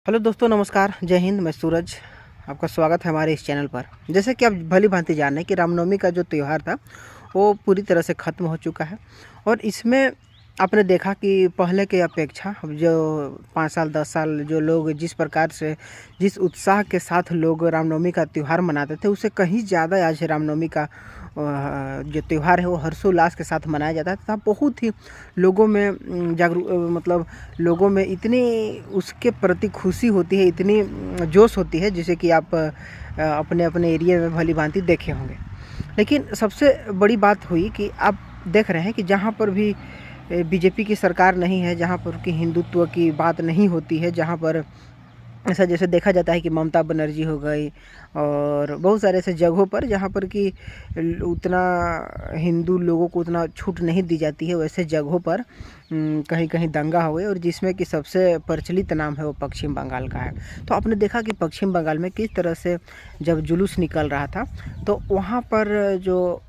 Hello दोस्तों, नमस्कार, जय हिंद। मैं सूरज, आपका स्वागत है हमारे इस चैनल पर। जैसे कि आप भली भांति जान रहे हैं कि रामनवमी का जो त्यौहार था वो पूरी तरह से ख़त्म हो चुका है। और इसमें आपने देखा कि पहले की अपेक्षा अब जो 5 साल 10 साल जो लोग जिस प्रकार से जिस उत्साह के साथ लोग रामनवमी का त्यौहार मनाते थे, उससे कहीं ज़्यादा आज रामनवमी का जो त्यौहार है वो हर्षोल्लास के साथ मनाया जाता है तथा बहुत ही लोगों में मतलब लोगों में इतनी उसके प्रति खुशी होती है, इतनी जोश होती है, जिसे कि आप अपने अपने एरिया में भली भांति देखे होंगे। लेकिन सबसे बड़ी बात हुई कि आप देख रहे हैं कि जहाँ पर भी बीजेपी की सरकार नहीं है, जहाँ पर कि हिंदुत्व की बात नहीं होती है, जहाँ पर ऐसा जैसे देखा जाता है कि ममता बनर्जी हो गई और बहुत सारे ऐसे जगहों पर जहाँ पर कि उतना हिंदू लोगों को उतना छूट नहीं दी जाती है, वैसे जगहों पर कहीं कहीं दंगा हुए और जिसमें कि सबसे प्रचलित नाम है वो पश्चिम बंगाल का है। तो आपने देखा कि पश्चिम बंगाल में किस तरह से जब जुलूस निकल रहा था तो वहाँ पर जो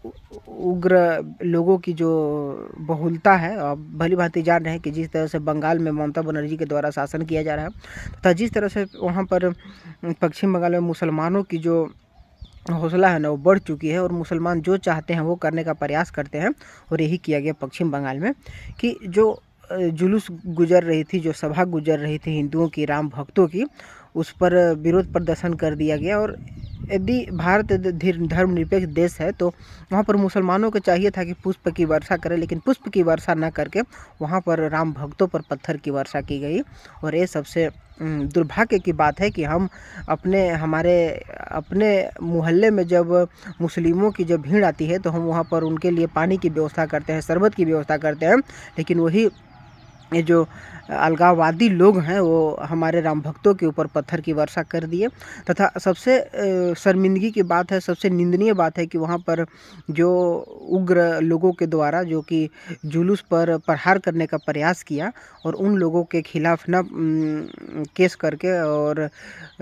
उग्र लोगों की जो बहुलता है, आप भली भांति जान रहे हैं कि जिस तरह से बंगाल में ममता बनर्जी के द्वारा शासन किया जा रहा है तथा जिस तरह से वहाँ पर पश्चिम बंगाल में मुसलमानों की जो हौसला है ना वो बढ़ चुकी है और मुसलमान जो चाहते हैं वो करने का प्रयास करते हैं। और यही किया गया पश्चिम बंगाल में कि जो जुलूस गुजर रही थी, जो सभा गुजर रही थी हिंदुओं की, राम भक्तों की, उस पर विरोध प्रदर्शन कर दिया गया। और यदि भारत धर्मनिरपेक्ष देश है तो वहाँ पर मुसलमानों को चाहिए था कि पुष्प की वर्षा करें, लेकिन पुष्प की वर्षा न करके वहाँ पर राम भक्तों पर पत्थर की वर्षा की गई। और ये सबसे दुर्भाग्य की बात है कि हम अपने मोहल्ले में जब मुस्लिमों की जब भीड़ आती है तो हम वहाँ पर उनके लिए पानी की व्यवस्था करते हैं, शरबत की व्यवस्था करते हैं, लेकिन वही ये जो अलगाववादी लोग हैं वो हमारे राम भक्तों के ऊपर पत्थर की वर्षा कर दिए। तथा सबसे शर्मिंदगी की बात है, सबसे निंदनीय बात है कि वहाँ पर जो उग्र लोगों के द्वारा जो कि जुलूस पर प्रहार करने का प्रयास किया और उन लोगों के खिलाफ ना केस करके और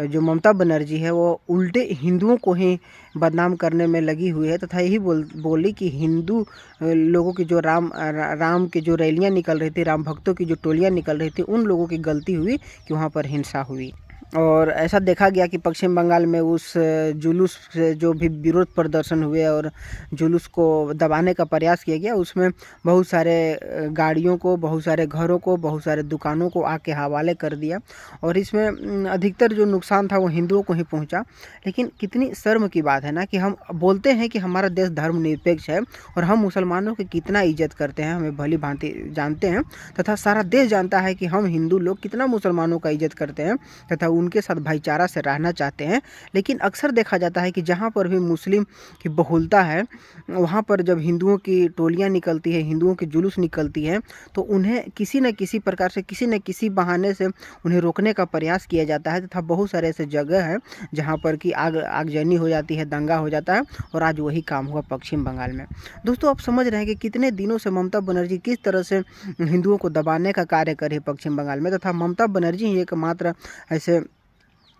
जो ममता बनर्जी है वो उल्टे हिंदुओं को ही बदनाम करने में लगी हुई है तथा यही बोली कि हिंदू लोगों की जो राम की जो रैलियां निकल रही थी, राम भक्तों की जो टोलियां निकल रही थी, उन लोगों की गलती हुई कि वहाँ पर हिंसा हुई। और ऐसा देखा गया कि पश्चिम बंगाल में उस जुलूस से जो भी विरोध प्रदर्शन हुए और जुलूस को दबाने का प्रयास किया गया, उसमें बहुत सारे गाड़ियों को, बहुत सारे घरों को, बहुत सारे दुकानों को आके हवाले कर दिया। और इसमें अधिकतर जो नुकसान था वो हिंदुओं को ही पहुंचा। लेकिन कितनी शर्म की बात है ना कि हम बोलते हैं कि हमारा देश धर्मनिरपेक्ष है और हम मुसलमानों की कितना इज्जत करते हैं, हमें भली भांति जानते हैं तथा सारा देश जानता है कि हम हिंदू लोग कितना मुसलमानों का इज्जत करते हैं तथा उनके साथ भाईचारा से रहना चाहते हैं। लेकिन अक्सर देखा जाता है कि जहाँ पर भी मुस्लिम की बहुलता है वहाँ पर जब हिंदुओं की टोलियाँ निकलती है, हिंदुओं की जुलूस निकलती है, तो उन्हें किसी न किसी प्रकार से, किसी न किसी बहाने से उन्हें रोकने का प्रयास किया जाता है तथा बहुत सारे ऐसे जगह हैं जहाँ पर कि आगजनी हो जाती है, दंगा हो जाता है। और आज वही काम हुआ पश्चिम बंगाल में। दोस्तों, आप समझ रहे हैं कि कितने दिनों से ममता बनर्जी किस तरह से हिंदुओं को दबाने का कार्य कर रही है पश्चिम बंगाल में। तथा ममता बनर्जी ही एकमात्र ऐसे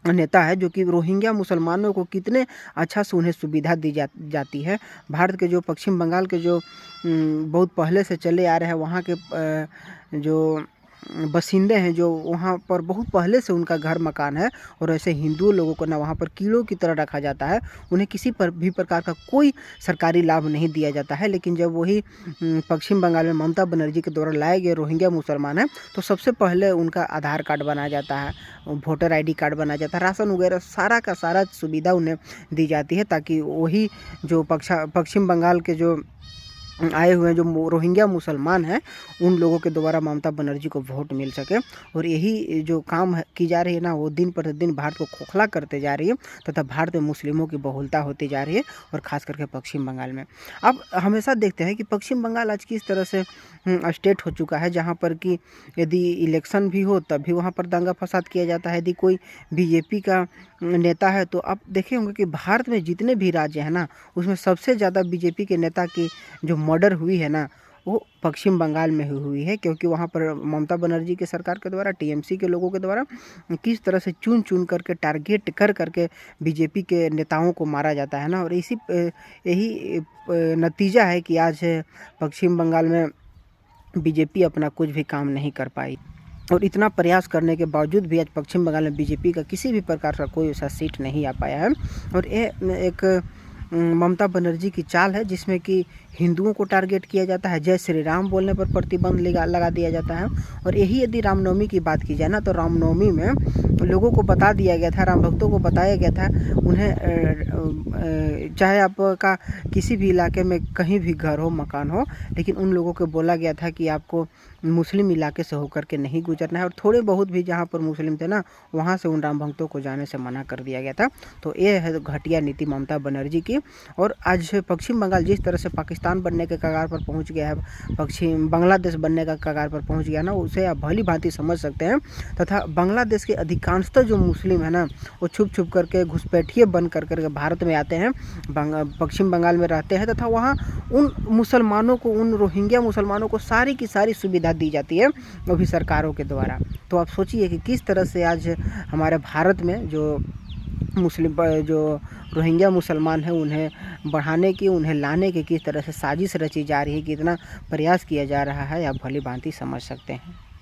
नेता है जो कि रोहिंग्या मुसलमानों को कितने अच्छा से उन्हें सुविधा दी जाती है। भारत के जो पश्चिम बंगाल के जो बहुत पहले से चले आ रहे हैं वहाँ के जो बसिंदे हैं, जो वहाँ पर बहुत पहले से उनका घर मकान है और ऐसे हिंदू लोगों को ना वहाँ पर कीड़ों की तरह रखा जाता है। उन्हें किसी पर भी प्रकार का कोई सरकारी लाभ नहीं दिया जाता है। लेकिन जब वही पश्चिम बंगाल में ममता बनर्जी के द्वारा लाए गए रोहिंग्या मुसलमान हैं तो सबसे पहले उनका आधार कार्ड बनाया जाता है, वोटर ID कार्ड बनाया जाता है, राशन वगैरह सारा का सारा सुविधा उन्हें दी जाती है ताकि वही जो पश्चिम बंगाल के जो आए हुए हैं जो रोहिंग्या मुसलमान हैं उन लोगों के द्वारा ममता बनर्जी को वोट मिल सके। और यही जो काम की जा रही है ना वो दिन प्रतिदिन भारत को खोखला करते जा रही है तथा भारत में मुस्लिमों की बहुलता होती जा रही है और ख़ास करके पश्चिम बंगाल में। अब हमेशा देखते हैं कि पश्चिम बंगाल आज किस तरह से स्टेट हो चुका है जहाँ पर कि यदि इलेक्शन भी हो तब भी वहाँ पर दंगा फसाद किया जाता है। यदि कोई बीजेपी का नेता है तो आप देखे होंगे कि भारत में जितने भी राज्य हैं ना उसमें सबसे ज़्यादा बीजेपी के नेता की जो मर्डर हुई है ना वो पश्चिम बंगाल में हुई है, क्योंकि वहाँ पर ममता बनर्जी की सरकार के द्वारा, TMC के लोगों के द्वारा किस तरह से चुन चुन करके टारगेट कर करके बीजेपी के नेताओं को मारा जाता है ना। और यही नतीजा है कि आज पश्चिम बंगाल में बीजेपी अपना कुछ भी काम नहीं कर पाई। और इतना प्रयास करने के बावजूद भी आज पश्चिम बंगाल में बीजेपी का किसी भी प्रकार का कोई ऐसा सीट नहीं आ पाया है। और ये एक ममता बनर्जी की चाल है, जिसमें कि हिंदुओं को टारगेट किया जाता है, जय श्री राम बोलने पर प्रतिबंध लगा दिया जाता है। और यही यदि रामनवमी की बात की जाए ना, तो रामनवमी में लोगों को बता दिया गया था, राम भक्तों को बताया गया था, उन्हें चाहे आपका किसी भी इलाके में कहीं भी घर हो, मकान हो, लेकिन उन लोगों को बोला गया था कि आपको मुस्लिम इलाके से होकर के नहीं गुजरना है। और थोड़े बहुत भी जहाँ पर मुस्लिम थे ना, वहाँ से उन राम भक्तों को जाने से मना कर दिया गया था। तो ये है घटिया नीति ममता बनर्जी की। और आज पश्चिम बंगाल जिस तरह से पाकिस्तान बनने के कगार पर पहुंच गया है, पश्चिम बांग्लादेश बनने का कगार पर पहुंच गया ना, उसे आप भली भांति समझ सकते हैं। तथा बांग्लादेश के अधिकांशतः जो मुस्लिम है ना, वो छुप छुप करके घुसपैठिए बन कर भारत में आते हैं, पश्चिम बंगाल में रहते हैं, तथा वहाँ उन मुसलमानों को, उन रोहिंग्या मुसलमानों को सारी की सारी सुविधा दी जाती है, वो भी सरकारों के द्वारा। तो आप सोचिए कि किस तरह से आज हमारे भारत में जो जो रोहिंग्या मुसलमान हैं, उन्हें बढ़ाने की, उन्हें लाने की किस तरह से साजिश रची जा रही है, कितना प्रयास किया जा रहा है, आप भली भांति समझ सकते हैं।